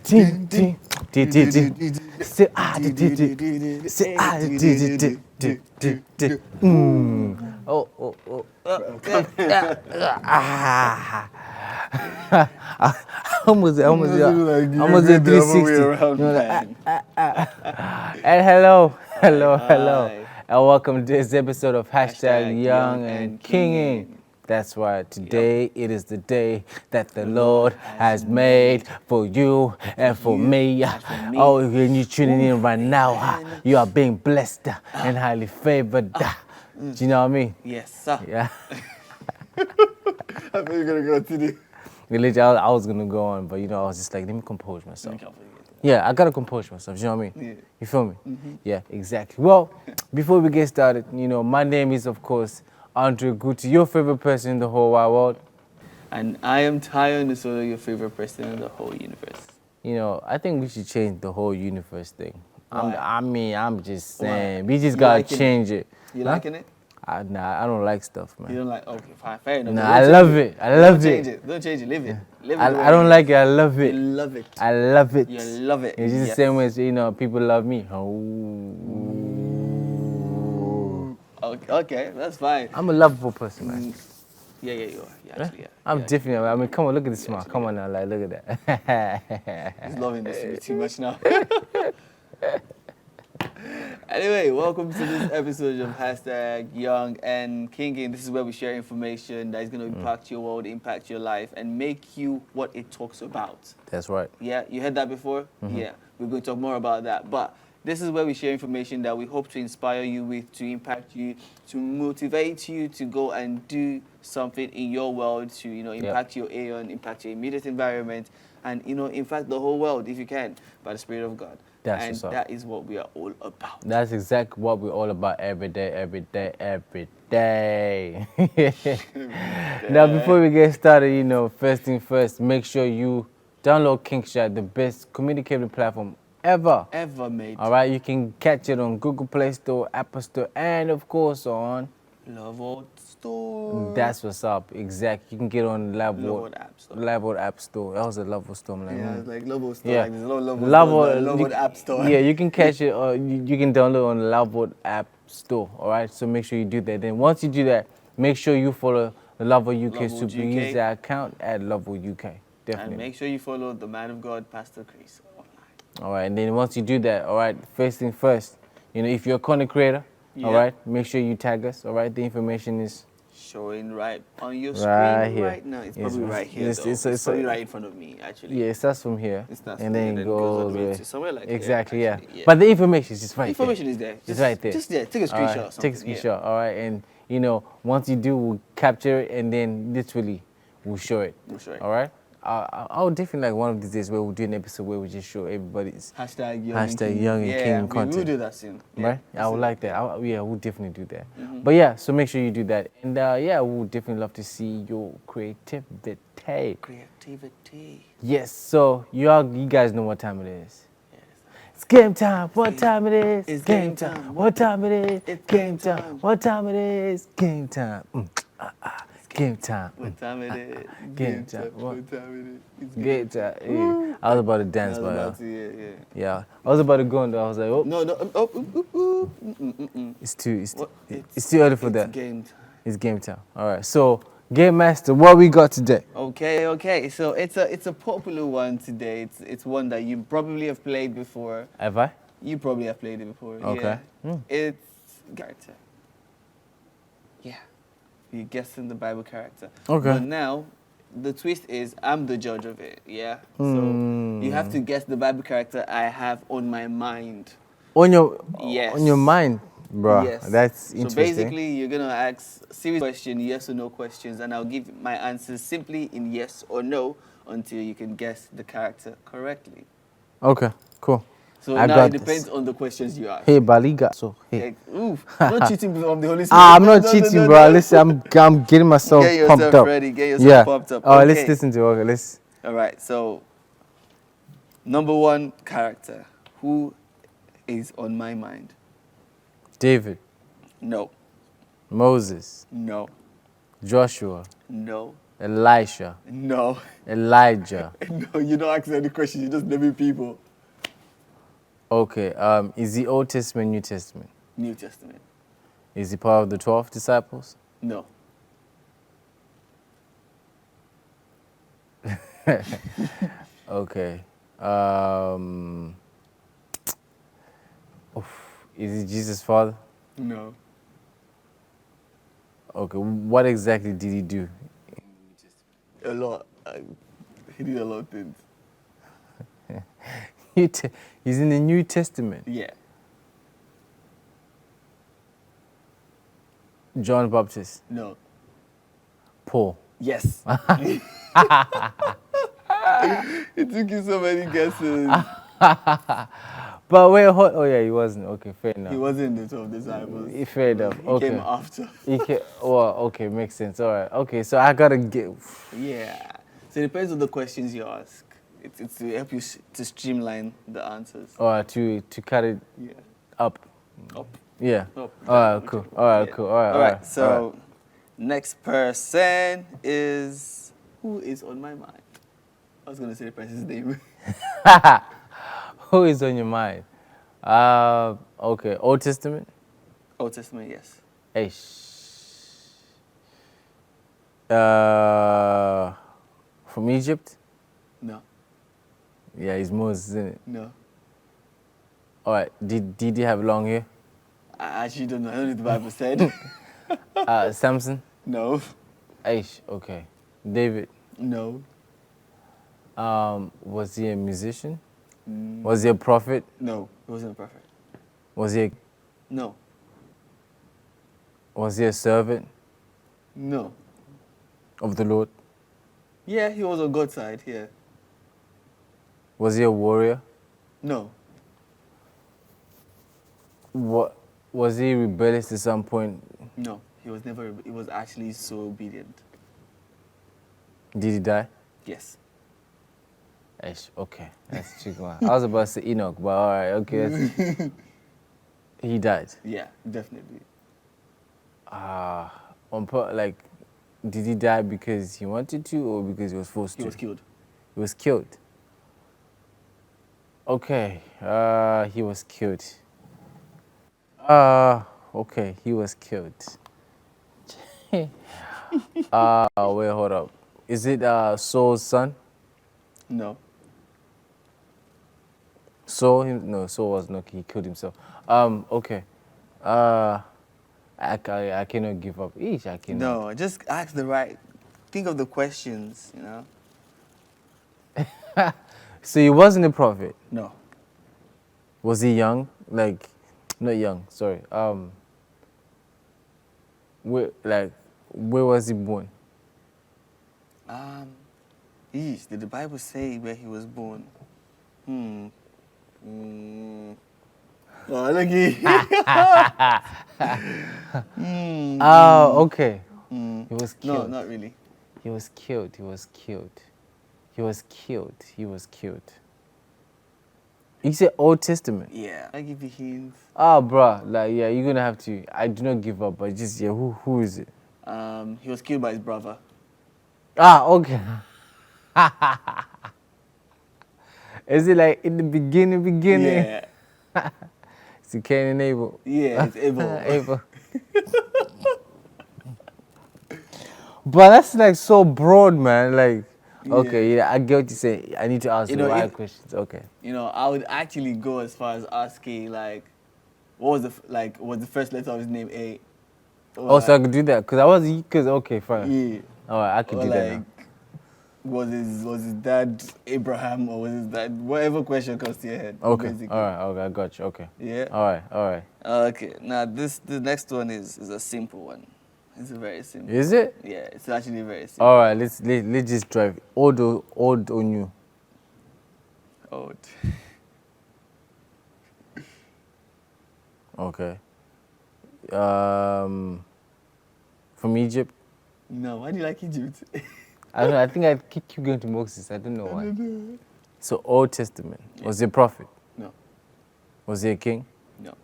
Ding, ding, ding, ding, ding. Say ah, ding, ding, ding. Say ah, ding, ding, ding, ding, ding, ding. Oh, oh, oh. Ah. I almost did 360. And hello, and welcome to this episode of Hashtag Young and Kinging. That's right. Today it is the day that the Lord has made for you and for me. Oh, when you're tuning in right now, you are being blessed and highly favored. Do you know what I mean? Yes, sir. Yeah. I thought you were going to go to the... I was going to go on, but I was just like, let me compose myself. Yeah, I got to compose myself, you know what I mean? Yeah. You feel me? Mm-hmm. Yeah, exactly. Well, before we get started, my name is, of course, Andre Guti, your favorite person in the whole wide world. And I am Tyon Nusolo, your favorite person in the whole universe. I think we should change the whole universe thing. Why? I'm just saying, we just You got to liking change it. You liking it? Nah, I don't like stuff, man. You don't like, okay, fine, fair enough. Nah, I love it. Don't change it. Don't change it. Live it. Live it. I don't like it. I love it. You love it. I love it. You love it. It's just the same way as, people love me. Okay, that's fine. I'm a lovable person, man. Yeah, you are. You actually are. I'm different. I mean, come on, look at this smile. Come on now, look at that. He's loving this too much now. Anyway, welcome to this episode of Hashtag Young and Kinging. This is where we share information that is going to impact your world, impact your life, and make you what it talks about. That's right. Yeah, you heard that before? Mm-hmm. Yeah, we're going to talk more about that. But this is where we share information that we hope to inspire you with, to impact you, to motivate you to go and do something in your world, to impact your aeon, impact your immediate environment, and impact the whole world if you can, by the Spirit of God. And that is what we are all about. That's exactly what we're all about every day, every day, every day. Now, before we get started, first thing first, make sure you download KingShot, the best communicating platform ever made. All right, you can catch it on Google Play Store, Apple Store, and of course on Loveworld Store. That's what's up. Exactly. You can get on Loveworld App Store. Loveworld App Store. That was a Loveworld Store. It's like Loveworld Store. Yeah. Like, there's a lot of Loveworld App Store. Yeah, you can catch it. You can download on the Loveworld App Store. All right. So make sure you do that. Then once you do that, make sure you follow the Loveworld UK Super User account at Loveworld UK. Definitely. And make sure you follow the man of God, Pastor Chris, online. All right. And then once you do that, all right. First thing first, if you're a content creator. Yeah. All right, make sure you tag us. All right, the information is showing right on your screen right now. It's probably right here. It's probably right in front of me, actually. Yeah, it starts from here, and then it goes all the way somewhere like exactly. Here, yeah, but the information is just right. The information is there. It's right there. Just take a screenshot. Right, take a screenshot. All right, and once you do, we'll capture it, and then literally we'll show it. All right. I'll definitely like one of these days where we'll do an episode where we just show everybody's Hashtag Young and King content. We'll do that soon. Yeah, right? I would like that. We'll definitely do that. Mm-hmm. But yeah, so make sure you do that. And we'll definitely love to see your creativity. Yes, so you guys know what time it is. Yes. It's game time. What time it is? It's game time. What time it is? It's game time. What time it is? Game time. Game time. What time it is? Game time. What time it is? Game time. Yeah. I was about to dance, but yeah. I was about to go and I was like, oh. No. It's too early for that. It's game time. It's game time. All right. So, Game Master, what we got today? Okay. So it's a popular one today. It's one that you probably have played before. Have I? You probably have played it before. Okay. Yeah. It's character. Yeah. You're guessing the Bible character. Okay. But now, the twist is I'm the judge of it, yeah? So you have to guess the Bible character I have on my mind. On your mind, bro. Yes. That's interesting. So basically, you're going to ask a series of questions, yes or no questions, and I'll give my answers simply in yes or no until you can guess the character correctly. Okay, cool. So now it depends on the questions you ask. Hey, Baliga. So, hey. Not cheating from the Holy Spirit. I'm not cheating, bro. Listen, I'm getting myself pumped up. Get yourself pumped up. Oh, let's listen to it. Okay, all right, so number one character. Who is on my mind? David. No. Moses. No. Joshua. No. Elisha. No. Elijah. No, you don't ask any questions. You just naming people. Okay. Is he Old Testament, New Testament? New Testament. Is he part of the 12 disciples? No. Okay. Is he Jesus' father? No. Okay. What exactly did he do? A lot. He did a lot of things. He's in the New Testament. Yeah. John Baptist. No. Paul. Yes. It took you so many guesses. But wait, oh yeah, he wasn't. Okay, fair enough. He wasn't the 12 disciples. Fair enough. He Okay. came after. Well, okay, makes sense. All right. Okay, so I gotta get. Yeah. So it depends on the questions you ask. It's to help you to streamline the answers. Or to cut it Yeah. up. Up. Yeah. Up. All right. Cool. All right. Yeah. Cool. All right. All right. So next person is, who is on my mind? I was gonna say the person's name. Who is on your mind? Okay. Old Testament. Old Testament, yes. Eish. From Egypt. No. Yeah, he's Moses, isn't it? No. All right. Did he have long hair? I actually don't know. I don't know what the Bible said. Samson. No. Aish. Okay. David. No. Was he a musician? Was he a prophet? No. He wasn't a prophet. Was he No. a servant No. of the Lord? Yeah, he was on God's side, yeah. Was he a warrior? No. What was he rebellious at some point? No. He was never, he was actually so obedient. Did he die? Yes. Aish. Okay, that's a tricky one. I was about to say Enoch, but all right, okay. He died. Yeah, definitely. Like, did he die because he wanted to or because he was forced to? He was killed. He was killed. Okay, he was killed. Okay, he was killed. Wait, hold up. Is it Saul's son? No. Saul? No, Saul was not. He killed himself. Okay. I cannot give up. Eesh, I cannot. No, just ask the right, think of the questions, you know? So he wasn't a prophet. No. Was he young? Like, not young. Sorry. Where was he born? Did the Bible say where he was born? Oh, look Oh, okay. He was killed. No, not really. He was killed. He was killed. He was killed. He was killed. You said Old Testament. Yeah. I give you hints. Oh, bruh. Like, yeah, you're gonna have to. I do not give up, but just yeah. Who is it? He was killed by his brother. Okay. Is it like in the beginning? Yeah. Is it Cain and Abel? Yeah, it's Abel. Abel. But that's like so broad, man. Like, okay, yeah, I get what you're saying. I need to ask the right questions. Okay. You know, I would actually go as far as asking, like, what was was the first letter of his name A? Or so I could do that because okay, fine. Yeah. All right, I could do that now. Was his dad Abraham or was his dad whatever question comes to your head? Okay. Basically. All right. Okay, I got you. Okay. Yeah. All right. Okay. Now the next one is a simple one. It's a very simple. Is it? Yeah, it's actually very simple. All right. Let's just drive. Old or new? Old. Okay. From Egypt? No, why do you like Egypt? I don't know. I think I keep going to Moses. I don't know why. So Old Testament. Yeah. Was he a prophet? No. Was he a king? No.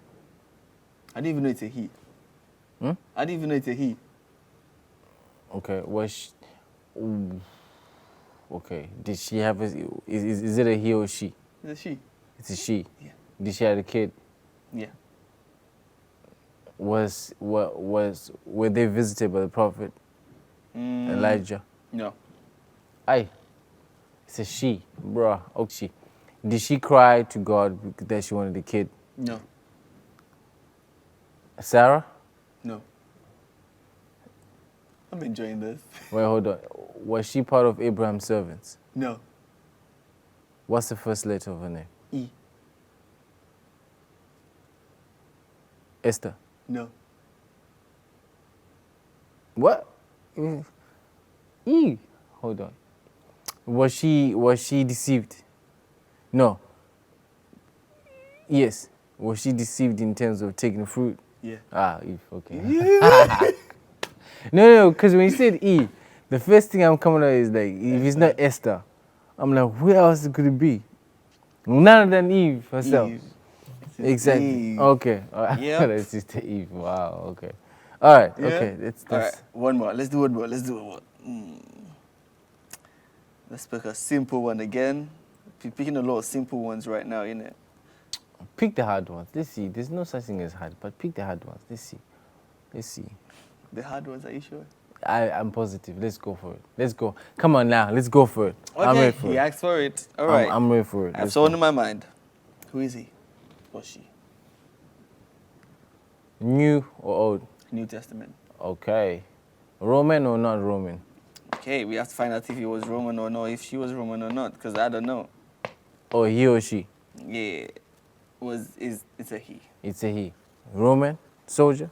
I didn't even know it's a he. Hmm? I didn't even know it's a he. Okay. Ooh. Okay. Did she have a? Is it a he or she? It's a she. It's a she. Yeah. Did she have a kid? Yeah. Were they visited by the prophet Elijah? No. Aye. It's a she, bruh. Oh, she. Did she cry to God that she wanted a kid? No. Sarah? No. I'm enjoying this. Wait, hold on. Was she part of Abraham's servants? No. What's the first letter of her name? E. Esther. No. What? E. Hold on. Was she deceived? No. Yes. Was she deceived in terms of taking fruit? Yeah. Ah, Eve. Okay. No, because when you said E, the first thing I'm coming at is like, if it's not Esther, I'm like, who else could it be? None other than Eve herself. Eve. Exactly. Eve. Okay. All right. Yep. That's Sister Eve. Wow. Okay. All right. Yeah? Okay. That's. All right. One more. Let's do one more. Let's pick a simple one again. We're picking a lot of simple ones right now, innit? Pick the hard ones. Let's see. There's no such thing as hard, but pick the hard ones. Let's see. The hard ones, are you sure? I'm positive. Let's go for it. Let's go. Come on now. Let's go for it. Okay, I'm ready for he it. asked for it. All right. I'm ready for it. I have Let's someone go. in my mind. Who is he? Or she? New or old? New Testament. Okay. Roman or not Roman? Okay, we have to find out if he was Roman or not, if she was Roman or not, because I don't know. Or he or she? Yeah. It's a he. It's a he. Roman? Soldier?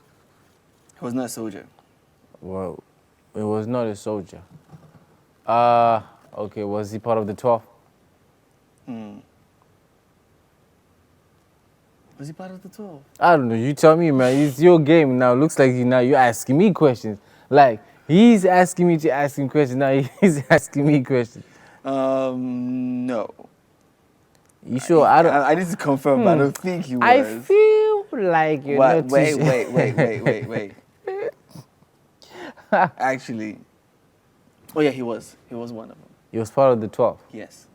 He was not a soldier. Well, it was not a soldier. Okay, was he part of the 12? Was he part of the 12? I don't know. You tell me, man. It's your game now. Looks like you're asking me questions. Like, he's asking me to ask him questions. Now he's asking me questions. No. You sure? I need to confirm, but I don't think he was. I feel like you're not too Wait, sure. wait. Actually, oh yeah, he was. He was one of them. He was part of the 12. Yes.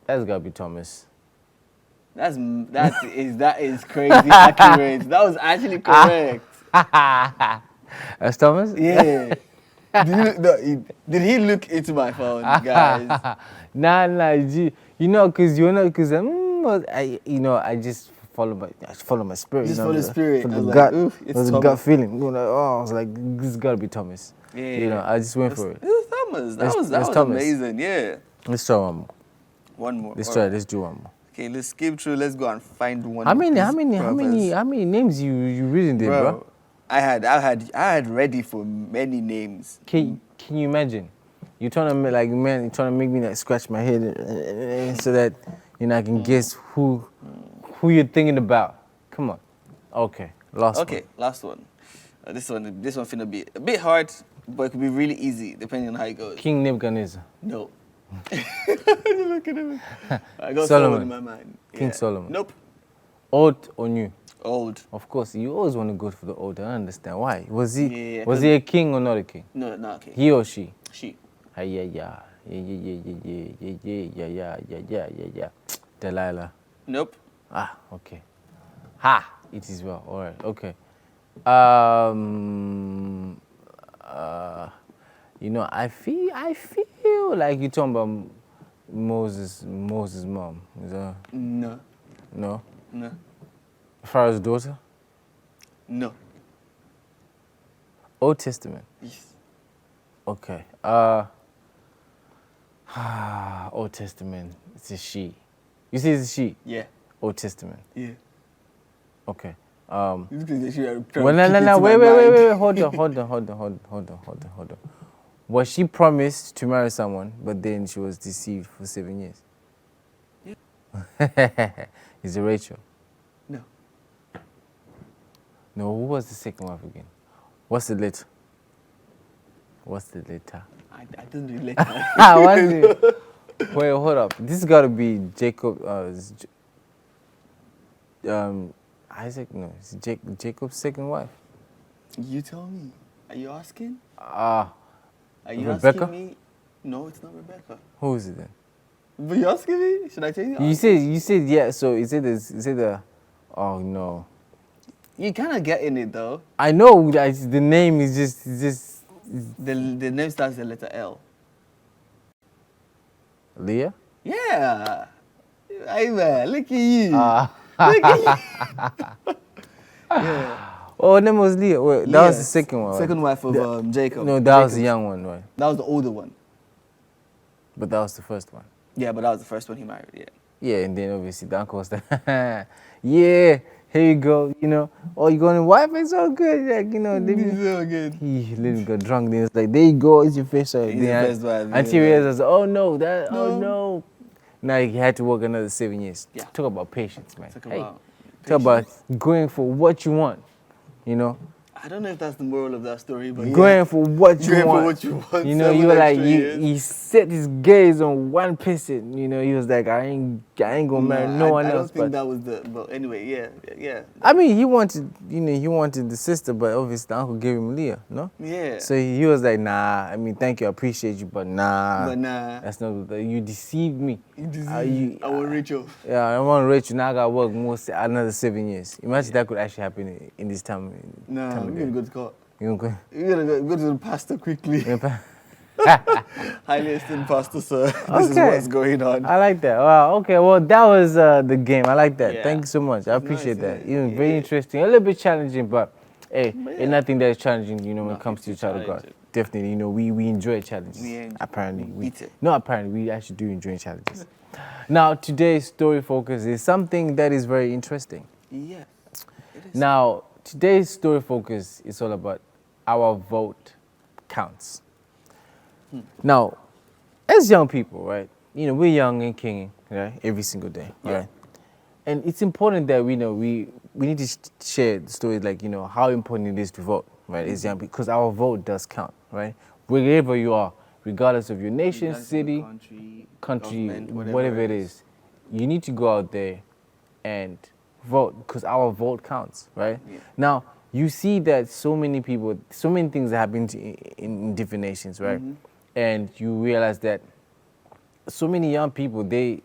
That's gotta be Thomas. That is crazy accurate. That was actually correct. That's Thomas? Yeah. Did he look into my phone, guys? Nah. Because I just follow my spirit. Just you know, follow the spirit. For I the was gut. like, oof, it's It was a Thomas. gut feeling. I was like, this has gotta be Thomas. Yeah. I just went for it. It was Thomas. That was Thomas. amazing. Yeah. Let's try one more. One more. Let's All right. Let's do one more. Okay, let's skip through. Let's go and find one. How of many these names you reading there, bro? I had ready for many names. Can you imagine? You're trying to make me like scratch my head so that I can guess who you're thinking about. Come on. Okay, last one. Okay, last one. This one finna be a bit hard, but it could be really easy depending on how it goes. King Nebuchadnezzar. No. Look at him. I got Solomon. someone in my mind. King Solomon. Nope. Old or new? Old. Of course, you always want to go for the old. I don't understand why. Was he Yeah, a king or not a king? No, not okay. He or she? She. Yeah. Delilah. Nope. Ah, okay. Ha! It is well. All right. Okay. I feel like you're talking about Moses' mom. Is that No. no? No. Pharaoh's daughter? No. Old Testament. Yes. Okay. Old Testament. It's a she. You say it's a she? Yeah. Old Testament. Yeah. Okay. Well, no. Wait. Hold on. Was she promised to marry someone, but then she was deceived for 7 years? Yeah. Is it Rachel? No. No, who was the second wife again? What's the letter? I don't relate. What's it? Wait, hold up. This got to be Jacob. Isaac? No, it's Jacob's second wife. You tell me. Are you asking? Are you Rebecca? asking me? No, it's not Rebecca. Who is it then? But you're asking me? Should I tell you? You said yeah. So is it the? Oh no. You kind of getting it though. I know that the name is just The name starts with the letter L. Leah. Yeah. Hey man, look at you. Ah. Look at you. Yeah. Oh, name was Leah. Wait, that was the second one. Right? Second wife of Jacob. No, that Jacob. was the young one, right? That was the older one. But that was the first one. Yeah, but that was the first one he married. Yeah. Yeah, and then obviously the uncle was like, yeah, here you go, you know. Oh, you going to wife? It's so good, like, you know. It's so good. He literally got drunk. Then it's like, there you go, it's your first wife. He's the first wife. Until he realized, oh no, oh No. no. Now he had to work another 7 years. Yeah. Talk about patience, man. Talk Talk about going for what you want, you know. I don't know if that's the moral of that story, but Going for what you Going want. for what you want. You know, you were like, he set his gaze on one person. You know, he was like, I ain't gonna marry no one else. I don't think that was the. But anyway, yeah. I mean, he wanted the sister, but obviously the uncle gave him Leah, no? Yeah. So he was like, nah. I mean, thank you, I appreciate you, but nah. But nah. That's not. You deceived me. You deceived. I want Rachel. Yeah, I want Rachel. Now I gotta work another 7 years. Imagine that could actually happen in this time. Nah, we're gonna go to court. You gonna You're gonna go to the pastor quickly. go? Highly esteemed pastor, sir. This is what's going on. I like that. Wow. Okay. Well, that was the game. I like that. Yeah. Thank you so much. I appreciate nice, that. yeah. Even very interesting. A little bit challenging, but hey, But ain't nothing that is challenging. You know, when it No, comes to it's the child of God. challenging. Definitely. You know, we enjoy challenges. We enjoy- apparently, we beat it. No, apparently, we actually do enjoy challenges. Now, today's story focus is something that is very interesting. Yeah. It is. Now, today's story focus is all about our vote counts. Now, as young people, right? You know, we're young and kinging, right? Every single day, Yeah. right? And it's important that we know we need to share the story, like, you know, how important it is to vote, right? As young people, because our vote does count, right? Wherever you are, regardless of your nation, Regardless of city, country, government, whatever it is, you need to go out there and vote because our vote counts, right? Yeah. Now, you see that so many people, so many things happen in different nations, right? Mm-hmm. And you realize that so many young people, they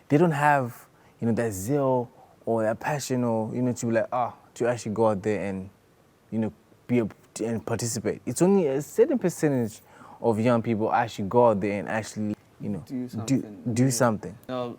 don't have, you know, that zeal or that passion or, you know, to be like, to actually go out there and, you know, be able to, and participate. It's only a certain percentage of young people actually go out there and actually, you know, do something. No,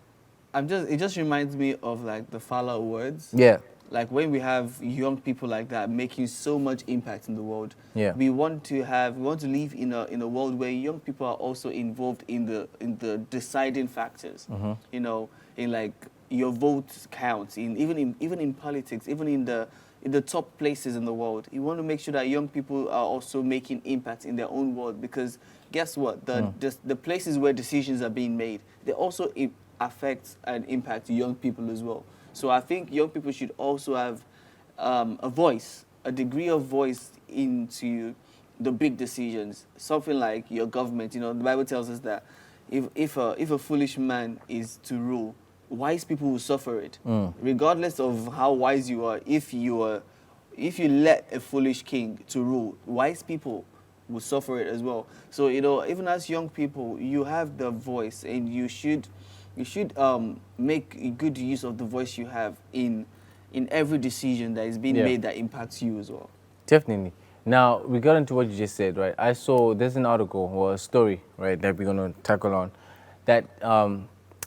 it just reminds me of like the Fala Awards. Yeah. Like when we have young people like that making so much impact in the world, Yeah. we want to live in a world where young people are also involved in the deciding factors. Mm-hmm. You know, in like your vote counts. Even in politics, even in the top places in the world, you want to make sure that young people are also making impact in their own world, because guess what? The places where decisions are being made, they also affect and impact young people as well. So I think young people should also have a voice, a degree of voice into the big decisions. Something like your government. You know, the Bible tells us that if a foolish man is to rule, wise people will suffer it. Regardless of how wise you are, if you let a foolish king to rule, wise people will suffer it as well. So, you know, even as young people, you have the voice, and you should make good use of the voice you have in every decision that is being made that impacts you as well. Definitely. Now, regarding to what you just said, right, I saw there's an article or a story, right, that we're going to tackle on that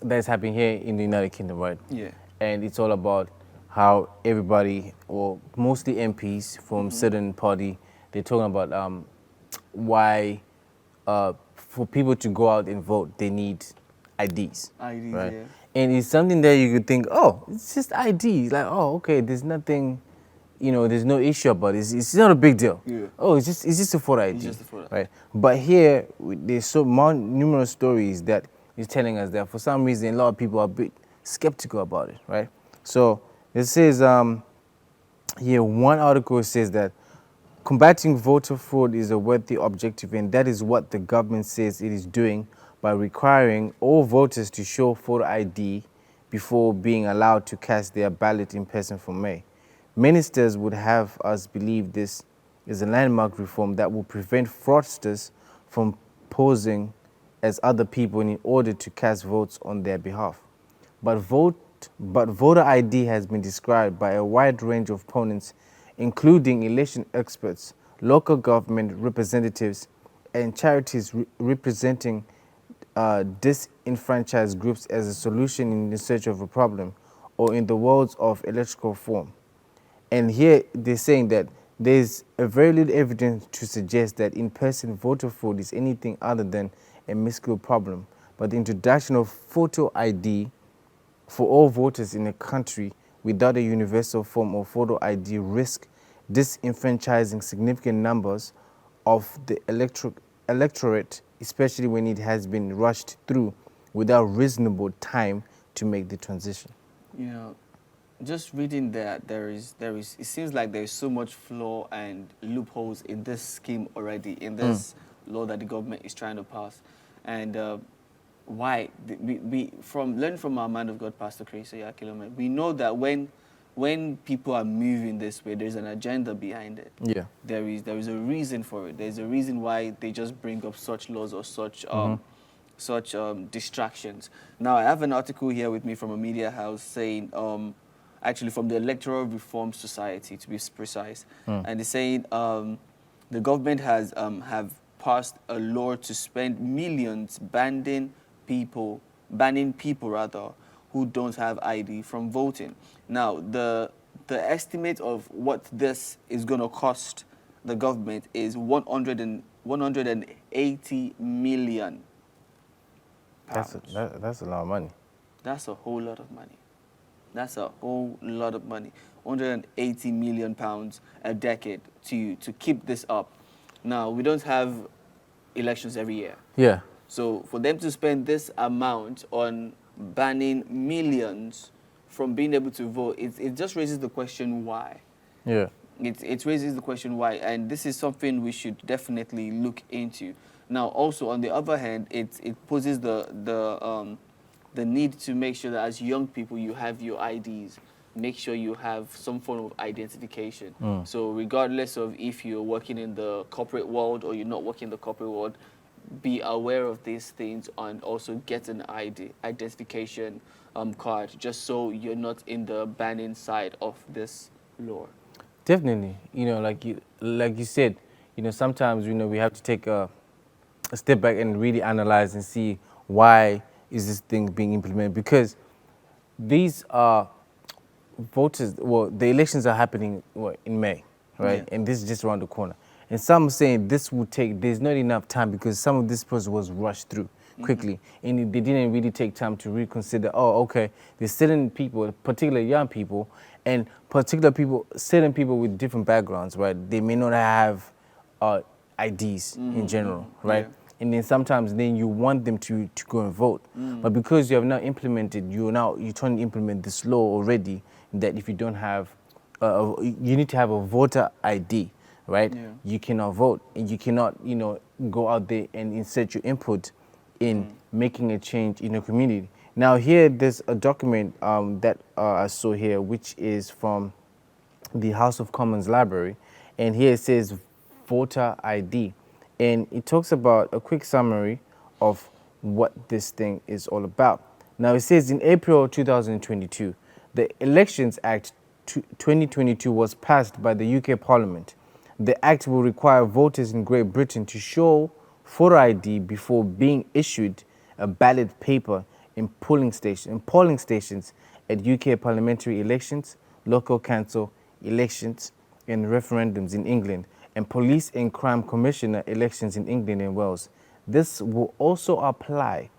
that's happening here in the United Kingdom, right? Yeah. And it's all about how everybody, or mostly MPs from certain party, they're talking about why for people to go out and vote, they need IDs. IDs, right? yeah. And it's something that you could think, oh, it's just ID. Like, oh, okay, there's nothing, you know, there's no issue about it. It's not a big deal. Yeah. Oh, it's just a photo ID. It's just a photo. Right? But here, there's so numerous stories that is telling us that for some reason, a lot of people are a bit skeptical about it, right? So it says here, one article says that combating voter fraud is a worthy objective, and that is what the government says it is doing by requiring all voters to show photo ID before being allowed to cast their ballot in person for May. Ministers would have us believe this is a landmark reform that will prevent fraudsters from posing as other people in order to cast votes on their behalf. But voter ID has been described by a wide range of opponents, including election experts, local government representatives, and charities representing disenfranchised groups as a solution in the search of a problem, or in the words of electoral reform. And here they're saying that there's a very little evidence to suggest that in-person voter fraud is anything other than a minuscule problem. But the introduction of photo ID for all voters in a country without a universal form of photo ID risk disenfranchising significant numbers of the electorate, especially when it has been rushed through without reasonable time to make the transition. You know, just reading that, it seems like there is so much flaw and loopholes in this scheme already, in this law that the government is trying to pass. And why? We learn from our man of God, Pastor Chris Oyakilome, we know that when people are moving this way, there's an agenda behind it. Yeah. There is a reason for it. There's a reason why they just bring up such laws or such distractions. Now, I have an article here with me from a media house saying, actually from the Electoral Reform Society, to be precise, and it's saying the government has have passed a law to spend millions banning people who don't have ID from voting. Now, the estimate of what this is going to cost the government is 180 million pounds. That's a lot of money. That's a whole lot of money. That's a whole lot of money. 180 million pounds a decade to keep this up. Now, we don't have elections every year. Yeah. So for them to spend this amount on banning millions from being able to vote, it just raises the question why. Yeah. It raises the question why, and this is something we should definitely look into. Now, also on the other hand, it poses the need to make sure that as young people you have your IDs. Make sure you have some form of identification. So regardless of if you're working in the corporate world or you're not working in the corporate world, be aware of these things and also get an identification card, just so you're not in the banning side of this law. Definitely. Like you said, sometimes we have to take a step back and really analyze and see why is this thing being implemented, because these are voters. Well, the elections are happening in May, right? Yeah. And this is just around the corner. And some are saying this will take. There's not enough time because some of this process was rushed through quickly, and they didn't really take time to reconsider. Oh, okay, there's certain people, particularly young people, and certain people with different backgrounds, right? They may not have IDs in general, right? Yeah. And then sometimes you want them to go and vote. But because you have now implemented, you're trying to implement this law already, that if you don't have, you need to have a voter ID, right? Yeah. You cannot vote, and you cannot, go out there and insert your input in making a change in your community. Now here, there's a document that I saw here, which is from the House of Commons Library, and here it says voter ID. And it talks about a quick summary of what this thing is all about. Now it says in April 2022, the Elections Act 2022 was passed by the UK Parliament. The act will require voters in Great Britain to show photo ID before being issued a ballot paper in polling stations at UK parliamentary elections, local council elections, and referendums in England, and police and crime commissioner elections in England and Wales. This will also apply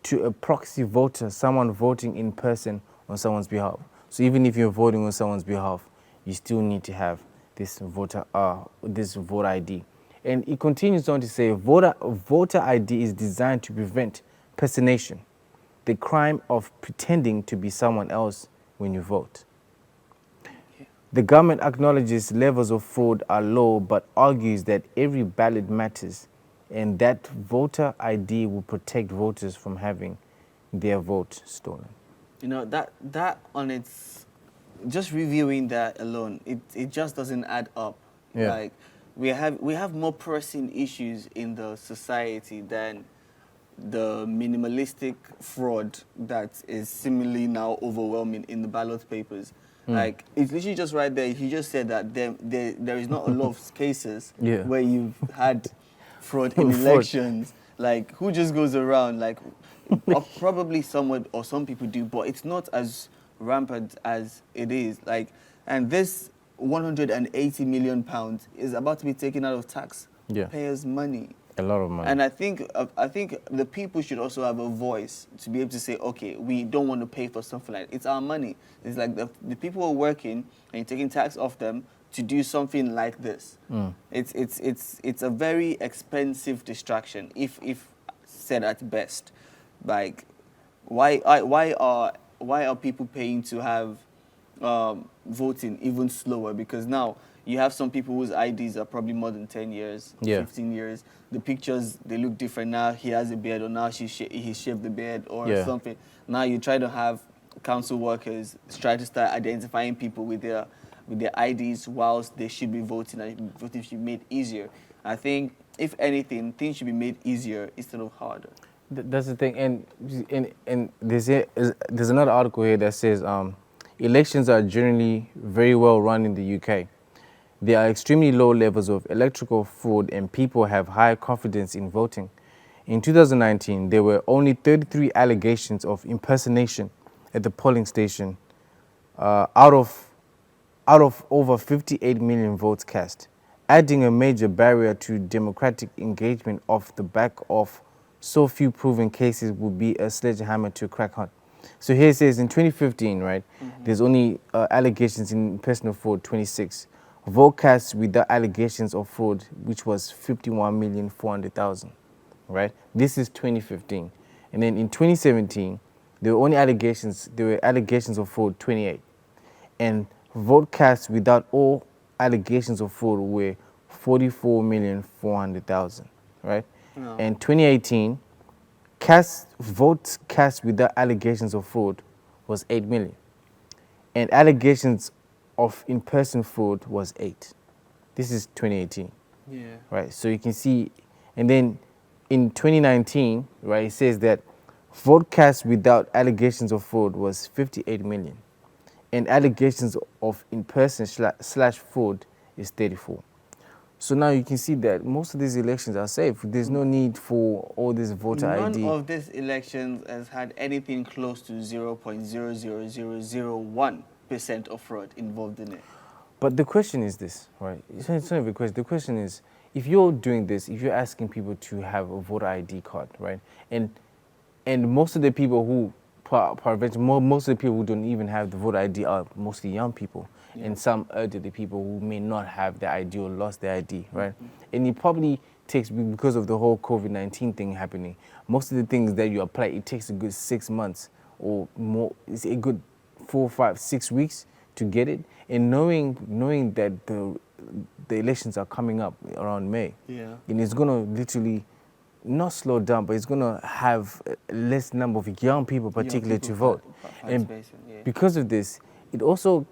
to a proxy voter, someone voting in person on someone's behalf. So even if you're voting on someone's behalf, you still need to have this voter ID. And it continues on to say, voter ID is designed to prevent personation, the crime of pretending to be someone else when you vote. The government acknowledges levels of fraud are low, but argues that every ballot matters and that voter ID will protect voters from having their vote stolen. That on its, just reviewing that alone, it just doesn't add up. Yeah. Like, we have more pressing issues in the society than the minimalistic fraud that is seemingly now overwhelming in the ballot papers. Like, it's literally just right there. He just said that there is not a lot of cases Yeah. where you've had fraud in Fraud. elections. Like, who just goes around? Like, probably someone or some people do, but it's not as rampant as it is. Like, and this 180 million pounds is about to be taken out of taxpayers' money. A lot of money. And I think the people should also have a voice to be able to say, okay, we don't want to pay for something like that. It's our money. It's like the people who are working and you're taking tax off them to do something like this. It's a very expensive distraction, if said at best. Like, why are people paying to have voting even slower? Because now you have some people whose IDs are probably more than 10 years, 15 years. The pictures, they look different now. He has a beard, or now he shaved the beard, or something. Now you try to have council workers try to start identifying people with their IDs whilst they should be voting, and voting should be made easier. I think, if anything, things should be made easier instead of harder. That's the thing, and there's another article here that says elections are generally very well run in the UK. There are extremely low levels of electoral fraud and people have high confidence in voting. In 2019, there were only 33 allegations of impersonation at the polling station out of over 58 million votes cast, adding a major barrier to democratic engagement off the back of so few proven cases would be a sledgehammer to crack on. So here it says in 2015, right, there's only allegations in personal fraud, 26. Vote cast without allegations of fraud, which was 51,400,000, right? This is 2015. And then in 2017, there were allegations of fraud, 28. And vote cast without all allegations of fraud were 44,400,000, right? No. And 2018, votes cast without allegations of fraud was 8 million. And allegations of in-person fraud was 8. This is 2018. Yeah. Right, so you can see, and then in 2019, right, it says that vote cast without allegations of fraud was 58 million. And allegations of in-person slash fraud is 34. So now you can see that most of these elections are safe. There's no need for all this voter ID. None of these elections has had anything close to 0.00001% of fraud involved in it. But the question is this, right? It's not even a question. The question is, if you're doing this, if you're asking people to have a voter ID card, right? And most of the people who, most of the people who don't even have the voter ID are mostly young people. Yeah. And some elderly people who may not have their ID or lost their ID, right? And it probably takes, because of the whole COVID-19 thing happening, most of the things that you apply, it takes a good 6 months or more. It's a good 4, 5, 6 weeks to get it. And knowing that the elections are coming up around May, and it's gonna literally not slow down, but it's gonna have a less number of young people particularly to vote. And because of this, it also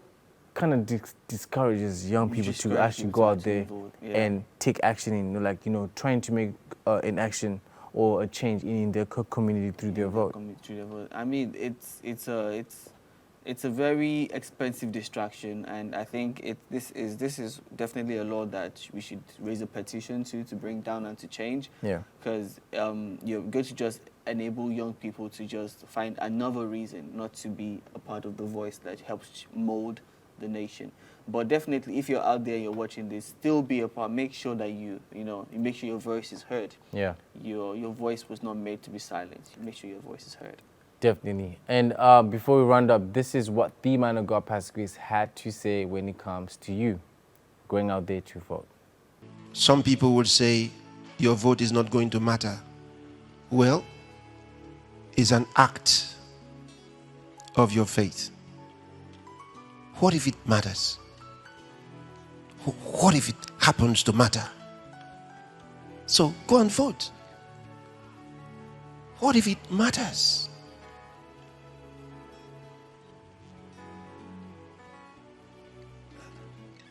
kind of discourages young people to actually go out there and take action in, trying to make an action or a change in their community through their vote. I mean, it's a very expensive distraction, and I think this is definitely a law that we should raise a petition to bring down and to change. Yeah. Because you're going to just enable young people to just find another reason not to be a part of the voice that helps mold the nation. But definitely, if you're out there, you're watching this, still be a part. Make sure that you make sure your voice is heard. Yeah. Your voice was not made to be silenced. Make sure your voice is heard. Definitely. And before we round up, this is what the man of God, Pastor Chris, had to say when it comes to you going out there to vote. Some people would say your vote is not going to matter. Well, it's an act of your faith. What if it matters? What if it happens to matter? So go and vote. What if it matters?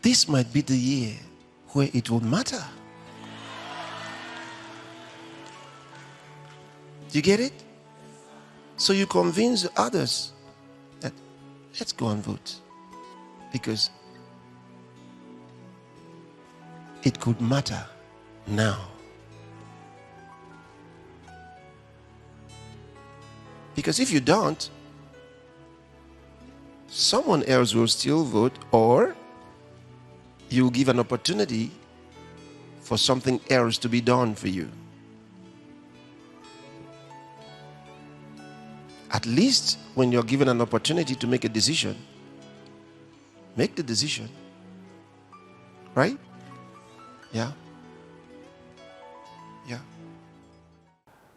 This might be the year where it will matter. You get it? So you convince others that let's go and vote, because it could matter now. Because if you don't, someone else will still vote, or you'll give an opportunity for something else to be done for you. At least when you're given an opportunity to make a decision, make the decision. Right? Yeah. Yeah.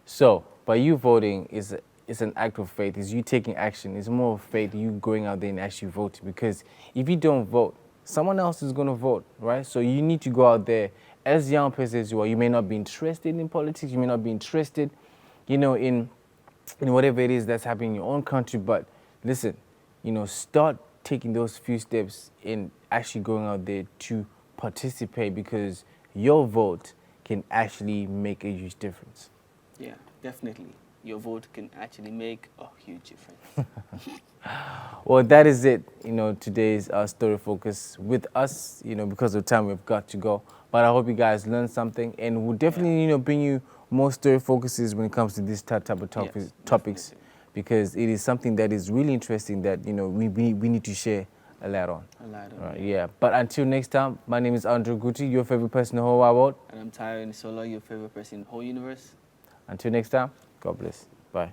So, by you voting is an act of faith. It's you taking action. It's more of faith, you going out there and actually voting. Because if you don't vote, someone else is going to vote, right? So you need to go out there. As young person as you are, you may not be interested in politics. You may not be interested, in whatever it is that's happening in your own country. But listen, start taking those few steps in actually going out there to participate, because your vote can actually make a huge difference. Yeah, definitely. Your vote can actually make a huge difference. Well, that is it. Today's story focus with us. Because of time, we've got to go. But I hope you guys learned something, and we'll definitely, bring you more story focuses when it comes to this type of topics, definitely. because it is something that is really interesting that we need to share a lot on. Right, yeah. But until next time, my name is Andrew Guti, your favorite person in the whole wide world. And I'm Tyler Nisola, your favorite person in the whole universe. Until next time, God bless. Bye.